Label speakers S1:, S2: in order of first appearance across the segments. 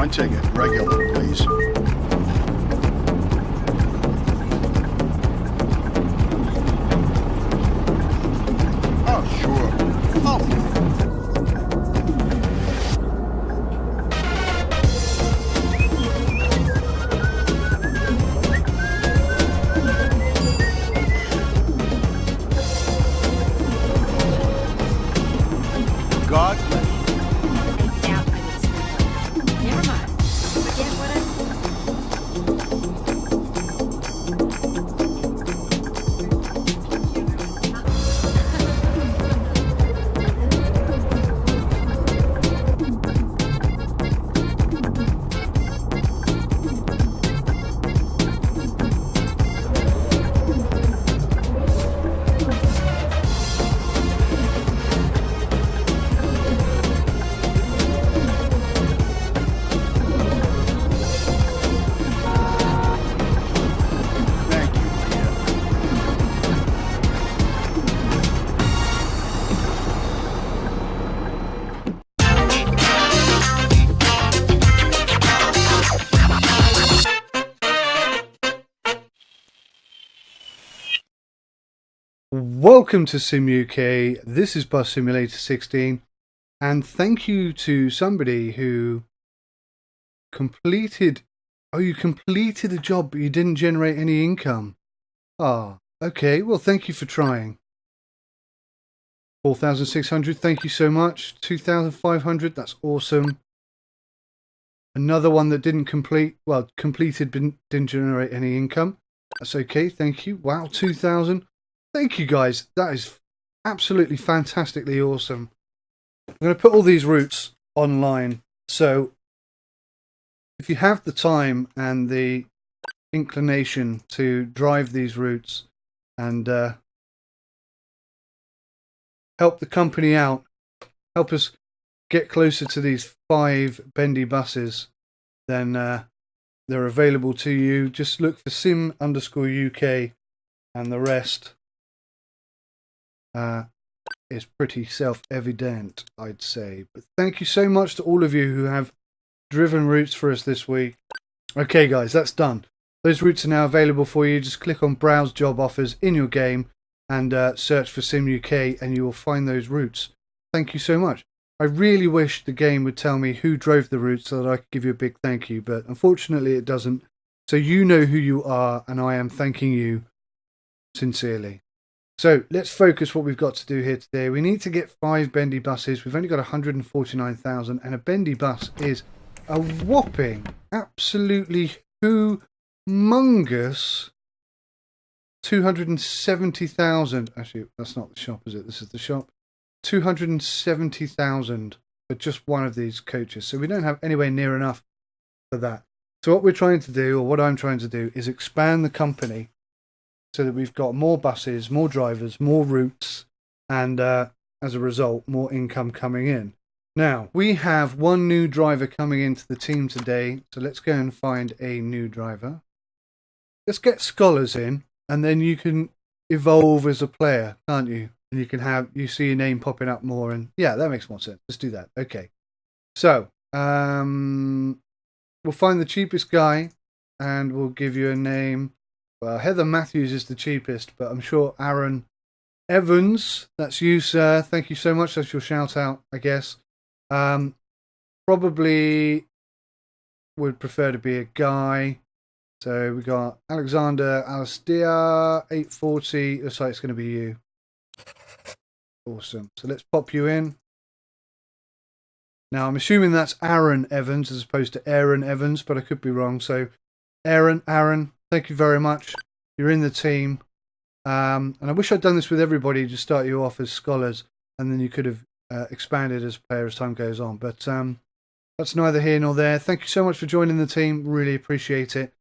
S1: one ticket, regular, please. Oh, sure. Oh. God bless you.
S2: I doubt I would sleep like that. Never mind. Forget what I said.
S1: Thank you, Leah.
S3: Welcome to Sim UK. This is Bus Simulator 16, and thank you to somebody who completed. Oh, you completed a job, but you didn't generate any income. Ah, okay. Well, thank you for trying. 4,600. Thank you so much. 2,500. That's awesome. Another one that didn't complete. Well, completed, but didn't generate any income. That's okay. Thank you. Wow, 2,000. Thank you guys. That is absolutely fantastically awesome. I'm going to put all these routes online. So if you have the time and the inclination to drive these routes and help the company out, help us get closer to these 5 bendy buses, then they're available to you. Just look for sim_UK and the rest is pretty self-evident, I'd say. But thank you so much to all of you who have driven routes for us this week. Okay, guys, that's done. Those routes are now available for you. Just click on Browse Job Offers in your game and search for Sim UK, and you will find those routes. Thank you so much. I really wish the game would tell me who drove the routes so that I could give you a big thank you, but unfortunately it doesn't. So you know who you are, and I am thanking you sincerely. So let's focus what we've got to do here today. We need to get 5 bendy buses. We've only got 149,000, and a bendy bus is a whopping, absolutely humongous 270,000. Actually, that's not the shop, is it? This is the shop. 270,000 for just one of these coaches. So we don't have anywhere near enough for that. So what we're trying to do, or what I'm trying to do, is expand the company so that we've got more buses, more drivers, more routes, and as a result, more income coming in. Now, we have one new driver coming into the team today, so let's go and find a new driver. Let's get scholars in, and then you can evolve as a player, can't you? And you see your name popping up more, and yeah, that makes more sense. Let's do that. Okay. So, we'll find the cheapest guy, and we'll give you a name. Well, Heather Matthews is the cheapest, but I'm sure Aaron Evans, that's you, sir. Thank you so much. That's your shout out, I guess. Probably would prefer to be a guy. So we got Alexander Alastia, 840. Looks like it's going to be you. Awesome. So let's pop you in. Now, I'm assuming that's Aaron Evans as opposed to Aaron Evans, but I could be wrong. So Aaron, thank you very much. You're in the team. And I wish I'd done this with everybody to start you off as scholars, and then you could have expanded as a player as time goes on. But that's neither here nor there. Thank you so much for joining the team. Really appreciate it.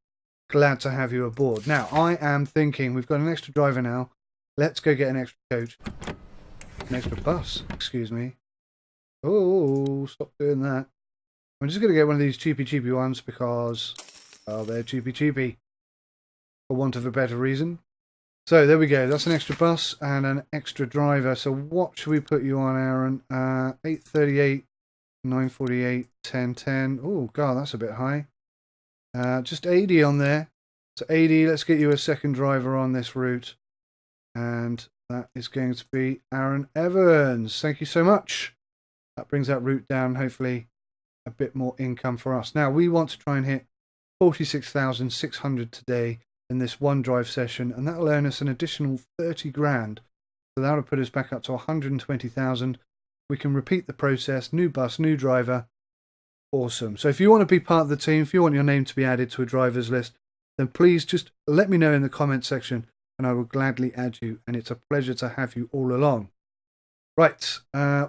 S3: Glad to have you aboard. Now, I am thinking we've got an extra driver now. Let's go get an extra coach. An extra bus, excuse me. Oh, stop doing that. I'm just going to get one of these cheapy ones because, oh, they're cheapy. For want of a better reason. So there we go. That's an extra bus and an extra driver. So what should we put you on, Aaron? 838. 948, 1010. Oh, God, that's a bit high. Just 80 on there. So 80, let's get you a second driver on this route. And that is going to be Aaron Evans. Thank you so much. That brings that route down, hopefully a bit more income for us. Now, we want to try and hit 46,600 today in this one drive session, and that'll earn us an additional 30 grand. So that'll put us back up to 120,000. We can repeat the process, new bus, new driver. Awesome. So if you want to be part of the team, if you want your name to be added to a driver's list, then please just let me know in the comment section and I will gladly add you. And it's a pleasure to have you all along. Right.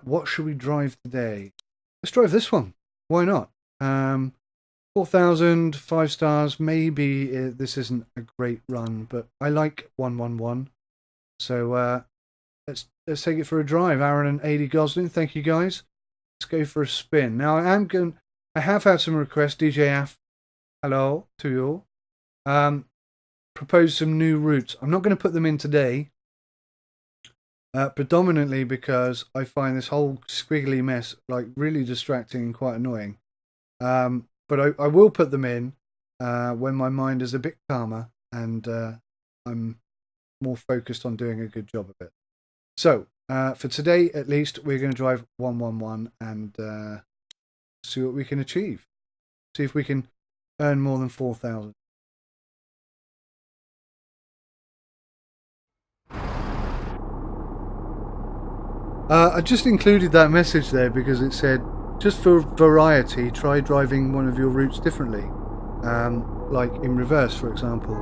S3: What should we drive today? Let's drive this one. Why not? 4,000, 5 stars. Maybe this isn't a great run, but I like 111. So let's take it for a drive. Aaron and AD Gosling, thank you guys. Let's go for a spin. Now I have had some requests. DJ Af, hello to you all. Propose some new routes. I'm not going to put them in today, predominantly because I find this whole squiggly mess like really distracting and quite annoying. But I will put them in when my mind is a bit calmer and I'm more focused on doing a good job of it. So for today, at least, we're going to drive 111 and see what we can achieve. See if we can earn more than 4,000. I just included that message there because it said, just for variety, try driving one of your routes differently. Like in reverse, for example.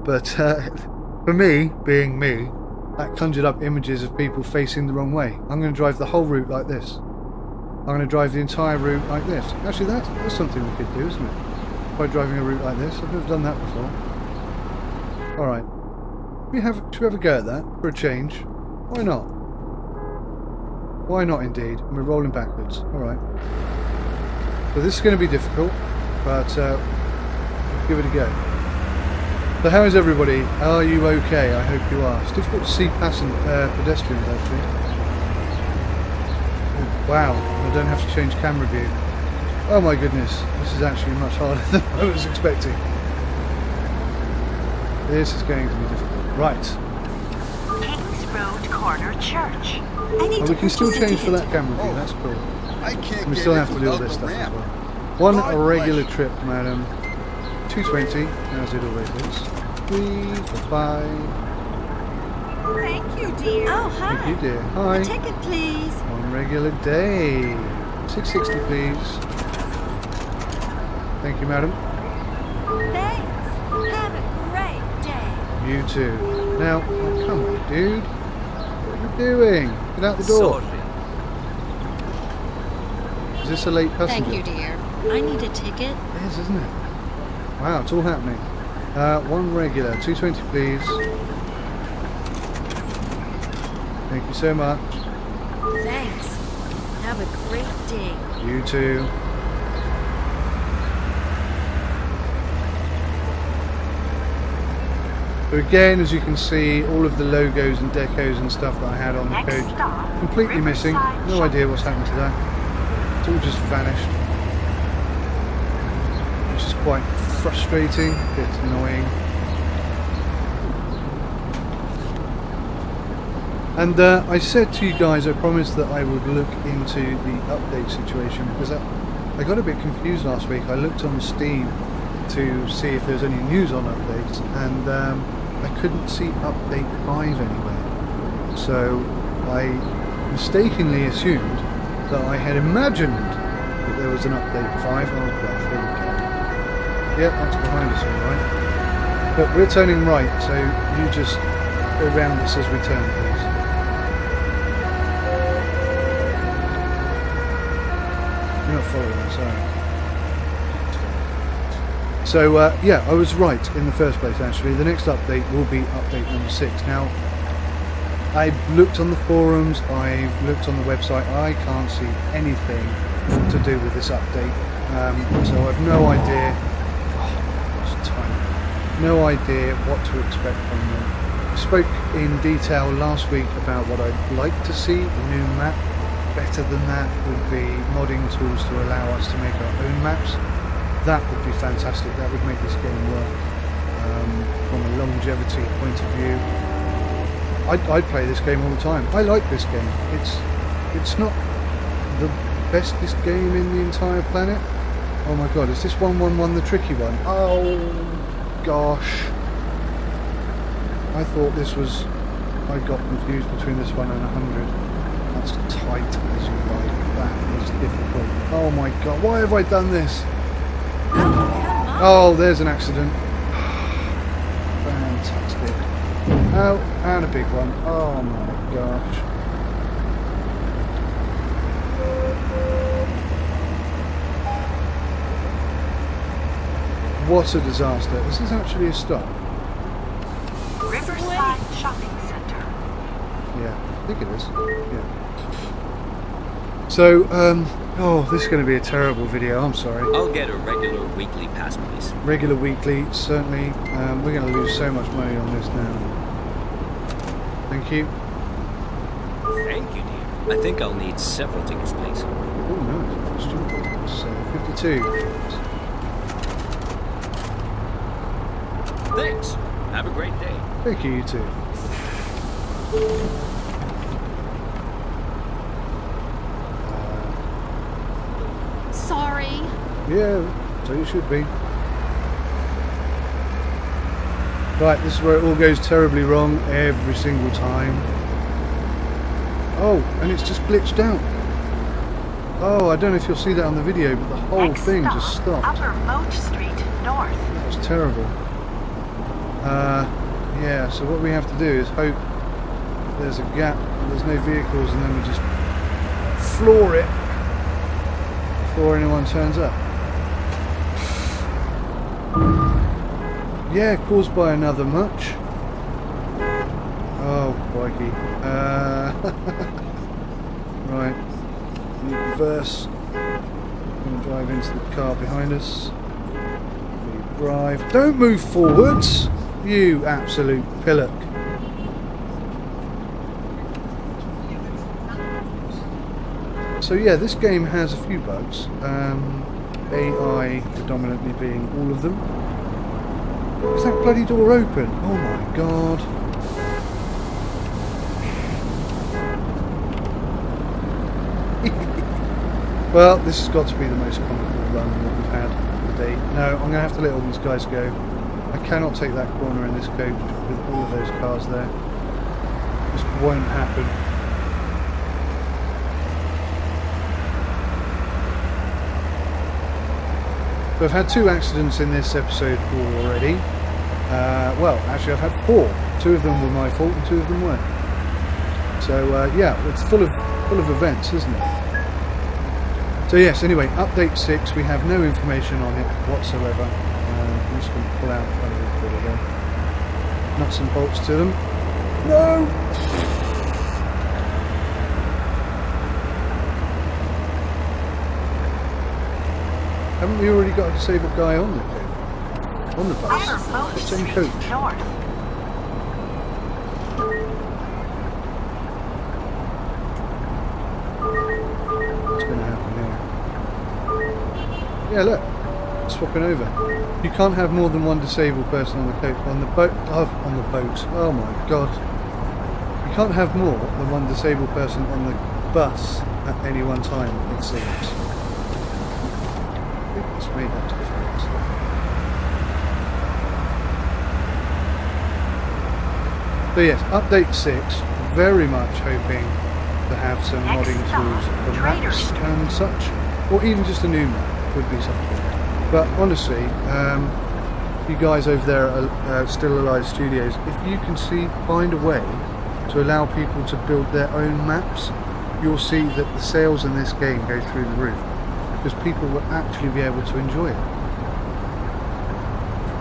S3: But for me, being me, that conjured up images of people facing the wrong way. I'm going to drive the whole route like this. I'm going to drive the entire route like this. Actually, that's something we could do, isn't it? By driving a route like this. I've never done that before. Alright. Should we have a go at that for a change? Why not? Why not, indeed? And we're rolling backwards. Alright. So this is going to be difficult, but give it a go. So how is everybody? Are you okay? I hope you are. It's difficult to see pedestrians, actually. Oh, wow, I don't have to change camera view. Oh my goodness, this is actually much harder than I was expecting. This is going to be difficult. Right.
S4: Kings Road Corner Church.
S3: Oh, we can still change for that camera view, that's cool.
S1: I can't
S3: We
S1: get
S3: still
S1: in
S3: have to do all
S1: without
S3: this
S1: the
S3: stuff as
S1: ramp.
S3: well. One
S1: God bless
S3: regular
S1: you.
S3: trip, madam. 220, as it always is. 3 for 5.
S2: Thank you, dear.
S4: Oh, hi.
S3: Thank you, dear. Hi.
S4: A ticket, please.
S3: One regular day. 660, please. Thank you, madam.
S4: Thanks. Have a great day.
S3: You too. Now, oh, come on, dude. What are you doing? Get out the door. Is this a late passenger?
S2: Thank you, dear. I need a ticket.
S3: It is, isn't it? Wow, it's all happening. One regular, 220, please. Thank you so much.
S2: Thanks. Have a great day.
S3: You too. So again, as you can see, all of the logos and decos and stuff that I had on the
S4: Next
S3: coach
S4: stop,
S3: completely missing.
S4: Riverside
S3: No idea what's happened to that. It's all just vanished. Which is quite frustrating, a bit annoying. And I said to you guys, I promised that I would look into the update situation because I got a bit confused last week. I looked on Steam to see if there's any news on updates, and I couldn't see update 5 anywhere. So I mistakenly assumed that I had imagined that there was an update 5. Oh, well, there we go. Yep, that's behind us, alright. But we're turning right, so you just go round us as we turn, please. You're not following us, are you? So, yeah, I was right in the first place, actually. The next update will be update number 6. Now, I've looked on the forums, I've looked on the website, I can't see anything to do with this update. So I've no idea, no idea what to expect from them. I spoke in detail last week about what I'd like to see, a new map, better than that would be modding tools to allow us to make our own maps. That would be fantastic. That would make this game work from a longevity point of view. I'd play this game all the time. I like this game. It's not the bestest game in the entire planet. Oh my god, is this 111 the tricky one? Oh gosh. I thought this was... I got confused between this one and 100. That's tight as you like. That is difficult. Oh my god, why have I done this?
S4: Oh, come on.
S3: Oh, there's an accident. Fantastic. Oh, and a big one. Oh my gosh. What a disaster. This is actually a stop.
S4: Riverside Shopping Center.
S3: Yeah, I think it is. Yeah. So, oh, this is going to be a terrible video. I'm sorry.
S5: I'll get a regular weekly pass, please.
S3: Regular weekly, certainly. We're going to lose so much money on this now. Thank you.
S5: Thank you, dear. I think I'll need several tickets, please.
S3: Oh, no, it's stupid. So, 52.
S5: Thanks. Have a great day.
S3: Thank you, you too.
S2: Sorry.
S3: Yeah, so you should be. Right, this is where it all goes terribly wrong every single time. Oh, and it's just glitched out. Oh, I don't know if you'll see that on the video, but the whole
S4: Next
S3: thing
S4: stop,
S3: just stopped.
S4: Upper Moat Street North.
S3: That was terrible. Yeah, so what we have to do is hope there's a gap, there's no vehicles, and then we just floor it before anyone turns up. Yeah, caused by another much. Oh, crikey. Right. Reverse. I'm going to drive into the car behind us. We drive. Don't move forwards, you absolute pillock. So yeah, this game has a few bugs. AI predominantly being all of them. Is that bloody door open? Oh my god. Well, this has got to be the most comical run that we've had today. No, I'm going to have to let all these guys go. I cannot take that corner in this coach with all of those cars there. This won't happen. So I've had 2 accidents in this episode already. Well, actually I've had 4. 2 of them were my fault and 2 of them weren't. So yeah, it's full of events, isn't it? So yes, anyway, update 6, we have no information on it whatsoever. I'm just going to pull out a little bit of them. Nuts and bolts to them. No! Haven't we already got a disabled guy on the bus?
S4: Upper Moat
S3: The same
S4: Street
S3: coach.
S4: North.
S3: What's going to happen here? Yeah, look, swapping over. You can't have more than one disabled person on the coach, on the boat. On the boat. Oh my god! You can't have more than one disabled person on the bus at any one time. It seems. It's made that difference. So yes, update 6. Very much hoping to have some
S4: Next
S3: modding
S4: stop,
S3: tools for
S4: Trader
S3: maps
S4: Street.
S3: and such, or even just a new map would be something. But honestly, you guys over there at Still Alive Studios, if you can find a way to allow people to build their own maps, you'll see that the sales in this game go through the roof, because people will actually be able to enjoy it,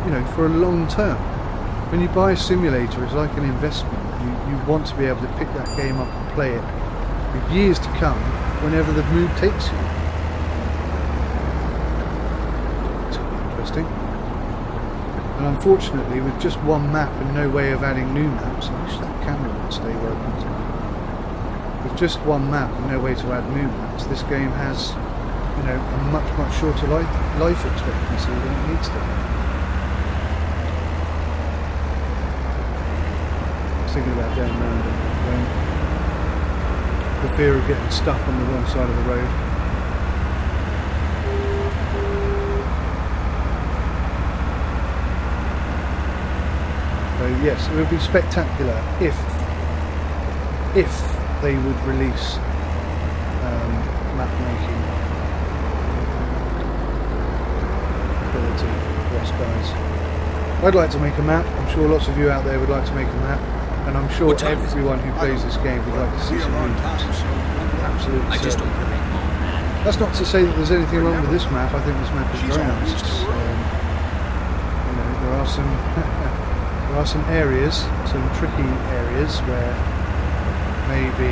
S3: you know, for a long term. When you buy a simulator, it's like an investment. You want to be able to pick that game up and play it for years to come, whenever the mood takes you. It's going to be interesting. And unfortunately, with just 1 map and no way of adding new maps, I wish that camera would stay working tonight. with just one map and no way to add new maps, this game has, you know, a much shorter life expectancy than it needs to. I was thinking about going around it, the fear of getting stuck on the wrong side of the road. So yes, it would be spectacular if they would release map making ability for us guys. I'd like to make a map. I'm sure lots of you out there would like to make a map, and I'm sure
S5: What time is it?
S3: everyone who plays this game would like to see some new maps. Absolutely.
S5: I just don't want to make all mad.
S3: That's not to say that there's anything wrong with this map. I think this map is very nice. You know, there are some there are some areas, some tricky areas where maybe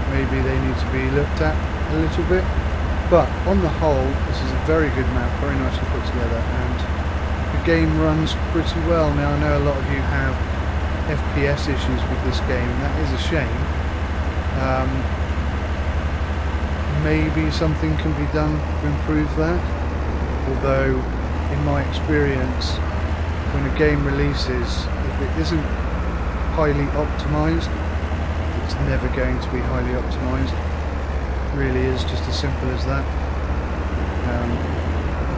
S3: maybe they need to be looked at a little bit. But on the whole, this is a very good map, very nicely put together, and the game runs pretty well. Now I know a lot of you have FPS issues with this game, and that is a shame. Maybe something can be done to improve that, although in my experience, when a game releases, if it isn't highly optimized, it's never going to be highly optimized. It really is just as simple as that.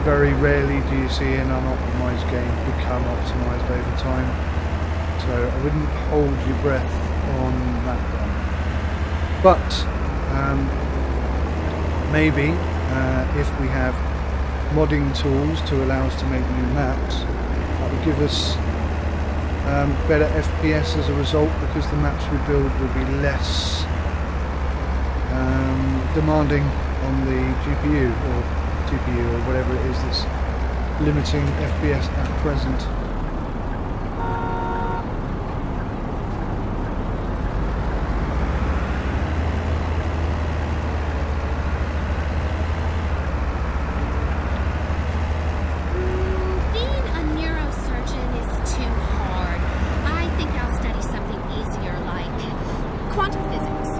S3: Very rarely do you see an unoptimized game become optimized over time, so I wouldn't hold your breath on that one. But maybe if we have modding tools to allow us to make new maps, that would give us better FPS as a result, because the maps we build will be less demanding on the GPU or TPU or whatever it is that's limiting FPS at present.
S2: Being a neurosurgeon is too hard. I think I'll study something easier like quantum physics.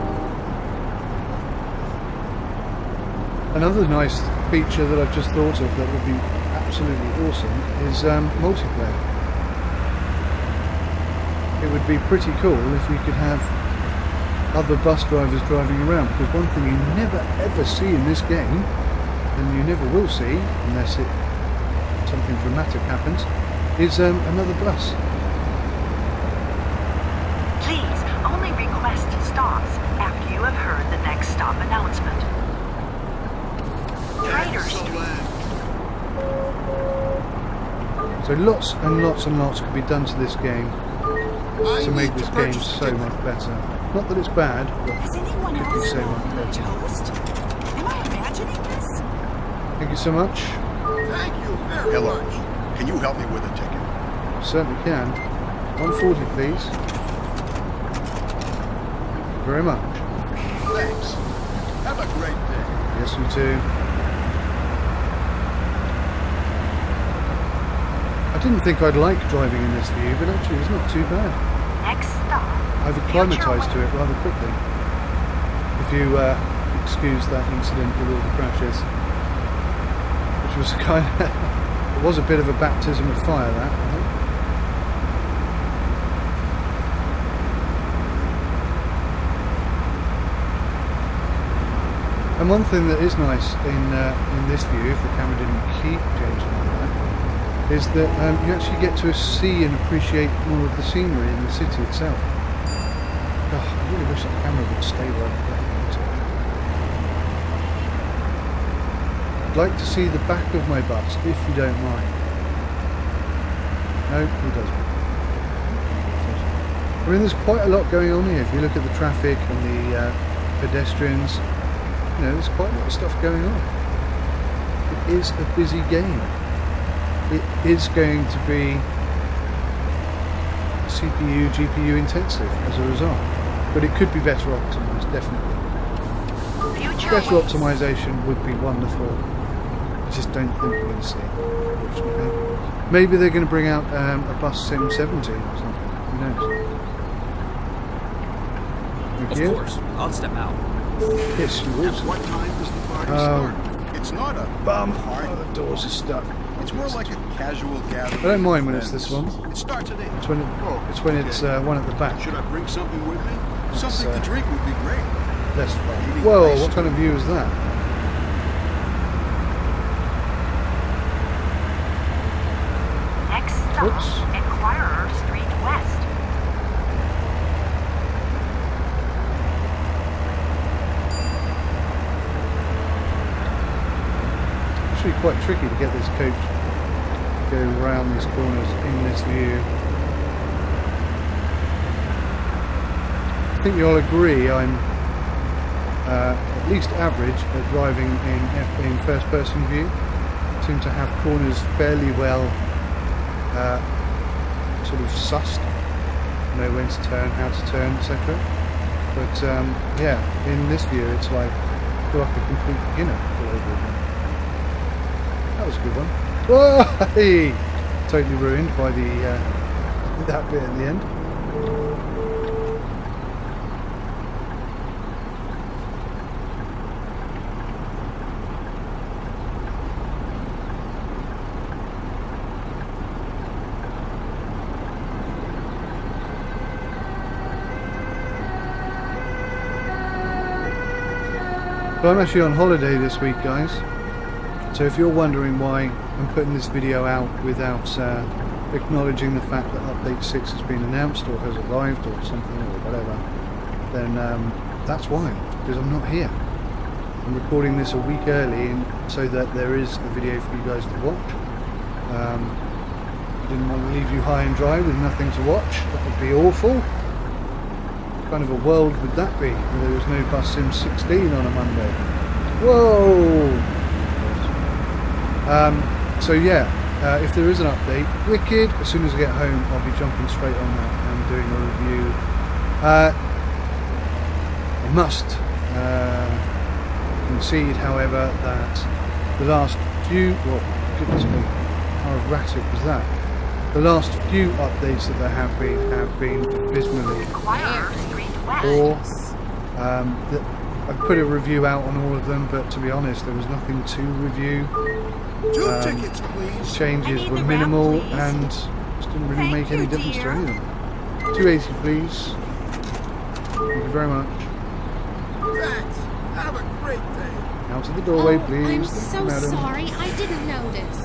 S3: Another nice feature that I've just thought of that would be absolutely awesome is multiplayer. It would be pretty cool if we could have other bus drivers driving around, because one thing you never ever see in this game, and you never will see unless something dramatic happens, is another bus.
S4: Please only request stops after you have heard the next stop announcement. Trader Street.
S3: So lots and lots and lots could be done to this game to make this game so much better. Not that it's bad, but
S6: Has anyone
S3: it could be
S6: else
S3: so much
S6: smelled
S3: better.
S6: toast? Am I imagining this?
S3: Thank you so much.
S1: Thank you very Hello. much. Can you help me with a ticket?
S3: Certainly can. 140 please. Very much.
S1: Thanks. Have a great day.
S3: Yes, you too. I didn't think I'd like driving in this view, but actually it's not too bad.
S4: Next stop.
S3: I've acclimatised to it rather quickly. If you excuse that incident with all the crashes, which was kind of, it was a bit of a baptism of fire, that, I think. And one thing that is nice in this view, if the camera didn't keep changing like that, is that you actually get to see and appreciate more of the scenery in the city itself. Oh, I really wish that camera would stay where I've got it. I'd like to see the back of my bus, if you don't mind. No, he doesn't. I mean, there's quite a lot going on here. If you look at the traffic and the pedestrians, you know, there's quite a lot of stuff going on. It is a busy game. It is going to be CPU, GPU intensive as a result, but it could be better optimized, definitely.
S4: Future
S3: Better
S4: ways.
S3: optimization would be wonderful. I just don't think we're going to see it, unfortunately. Maybe they're going to bring out a Bus Sim 17 or something. Who knows? Thank
S5: Of
S3: you.
S5: course. I'll step out.
S3: Yes, you
S1: At
S3: will.
S1: what time does the party
S3: Oh.
S1: start? It's not a
S3: Bum.
S1: party.
S3: Oh, the doors are stuck.
S1: It's more like a casual gathering.
S3: I don't mind when
S1: of
S3: it's this
S1: friends.
S3: one.
S1: It starts at 8.
S3: It's when, it's one at the back.
S1: Should I bring something with me? Something
S3: uh,
S1: to drink would be great.
S3: That's fine.
S1: Maybe
S3: Whoa,
S1: ice
S3: what kind of view is that?
S4: Next stop,
S3: Oops.
S4: Enquirer Street West.
S3: Actually quite tricky to get this coach to go around these corners in this view. I think you'll agree I'm at least average at driving in first-person view. I seem to have corners fairly well sort of sussed, know when to turn, how to turn, etc. But yeah, in this view, it's like I feel like a complete beginner all over again. That was a good one. Whoa! Hey! Totally ruined by the that bit at the end. So I'm actually on holiday this week, guys. So if you're wondering why I'm putting this video out without acknowledging the fact that Update 6 has been announced or has arrived or something or whatever, then that's why, because I'm not here. I'm recording this a week early so that there is a video for you guys to watch. I didn't want to leave you high and dry with nothing to watch. That would be awful. What kind of a world would that be if there was no Bus Sim 16 on a Monday? Whoa! So yeah, if there is an update, wicked, as soon as I get home I'll be jumping straight on that and doing a review. I must concede, however, that the last few, well, goodness me, how erratic was that? The last few updates that there have been abysmally
S4: Enquirer Street West.
S3: poor. I've put a review out on all of them, but to be honest, there was nothing to review.
S1: 2 tickets, please.
S3: Changes
S6: I need
S3: were
S6: the
S3: minimal
S6: round, please.
S3: and just didn't really
S6: Thank
S3: make any
S6: you,
S3: difference to
S6: dear.
S3: any of them. 280, please. Thank you very much.
S1: Thanks. Have a great day.
S3: Out of the doorway,
S2: Oh,
S3: please.
S2: I'm
S3: Thank
S2: so
S3: you, madam.
S2: sorry. I didn't notice.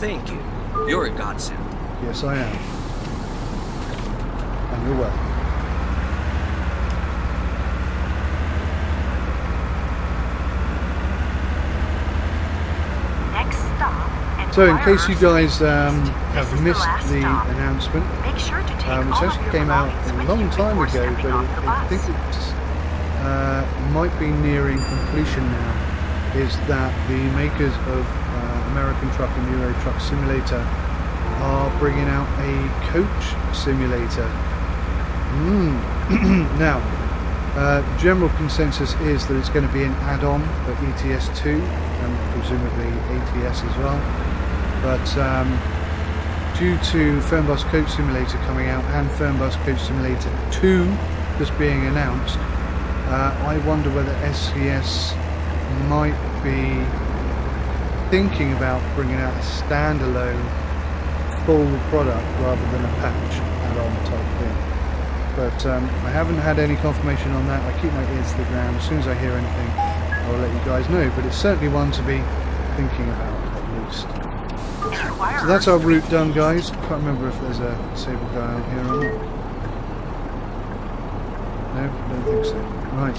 S5: Thank you. You're a godsend.
S3: Yes, I am. And you're welcome.
S4: Next stop,
S3: So, in case you
S4: Enquirer
S3: guys
S4: Street
S3: have
S4: East. This is
S3: missed
S4: last
S3: the
S4: stop.
S3: announcement,
S4: Make sure to take
S3: which
S4: all of
S3: actually
S4: your
S3: came out
S4: belongings
S3: a
S4: with
S3: long
S4: you
S3: time
S4: before
S3: ago,
S4: stepping
S3: but
S4: off the
S3: I
S4: bus.
S3: think it's might be nearing completion now, is that the makers of American Truck and Euro Truck Simulator are bringing out a coach simulator. Now, general consensus is that it's going to be an add-on for ETS2 and presumably ATS as well. But due to Fernbus Coach Simulator coming out and Fernbus Coach Simulator 2 just being announced, I wonder whether SCS might be thinking about bringing out a standalone full product rather than a patch add-on type thing. But I haven't had any confirmation on that. I keep my ears to the ground. As soon as I hear anything, I'll let you guys know. But it's certainly one to be thinking about, at least.
S4: Enquirer
S3: So that's our route done, guys. I can't remember if there's a disabled guy on here or not. No, don't think so. Right.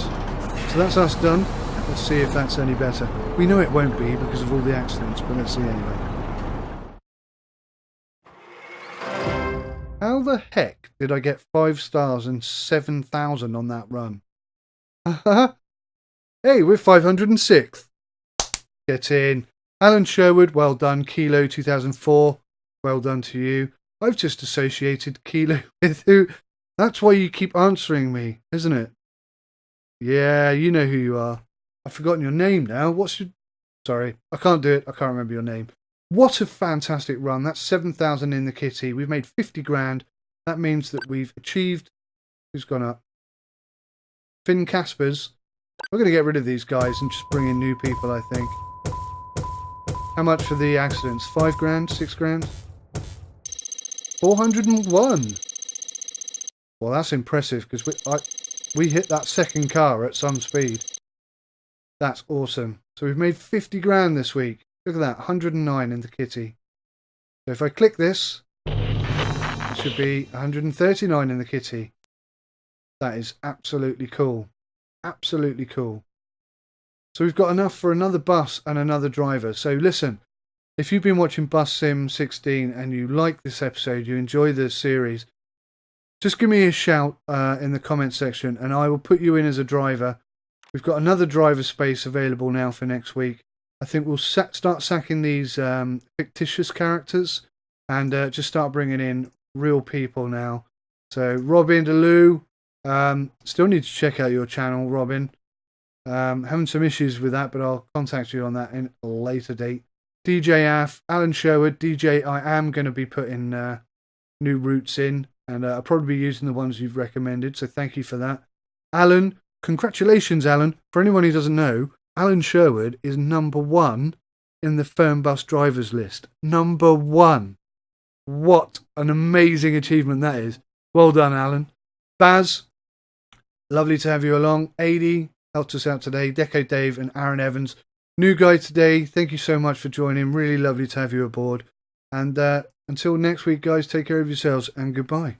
S3: So that's us done. Let's see if that's any better. We know it won't be because of all the accidents, but let's see anyway. How the heck did I get 5 stars and 7,000 on that run? Hey, we're 506th. Get in. Alan Sherwood, well done. Kilo 2004, well done to you. I've just associated Kilo with who. That's why you keep answering me, isn't it? Yeah, you know who you are. I've forgotten your name now. What's your... Sorry, I can't do it. I can't remember your name. What a fantastic run. That's 7,000 in the kitty. We've made 50 grand. That means that we've achieved Who's gone up? Finn Caspers. We're going to get rid of these guys and just bring in new people, I think. How much for the accidents? 5 grand? 6 grand? 401. Well, that's impressive because we hit that second car at some speed. That's awesome. So we've made 50 grand this week. Look at that, 109 in the kitty. So if I click this, it should be 139 in the kitty. That is absolutely cool. Absolutely cool. So we've got enough for another bus and another driver. So listen, if you've been watching Bus Sim 16 and you like this episode, you enjoy the series, just give me a shout in the comment section and I will put you in as a driver. We've got another driver space available now for next week. I think we'll start sacking these fictitious characters and just start bringing in real people now. So Robin DeLu, still need to check out your channel, Robin. Having some issues with that, but I'll contact you on that in a later date. DJ Af, Alan Sherwood, DJ I am going to be putting new routes in, and I'll probably be using the ones you've recommended, so thank you for that. Alan, congratulations, Alan. For anyone who doesn't know, Alan Sherwood is number 1 in the Fernbus drivers list. Number 1. What an amazing achievement that is. Well done, Alan. Baz, lovely to have you along. Adi helped us out today. Deco Dave and Aaron Evans. New guy today. Thank you so much for joining. Really lovely to have you aboard. And until next week, guys, take care of yourselves and goodbye.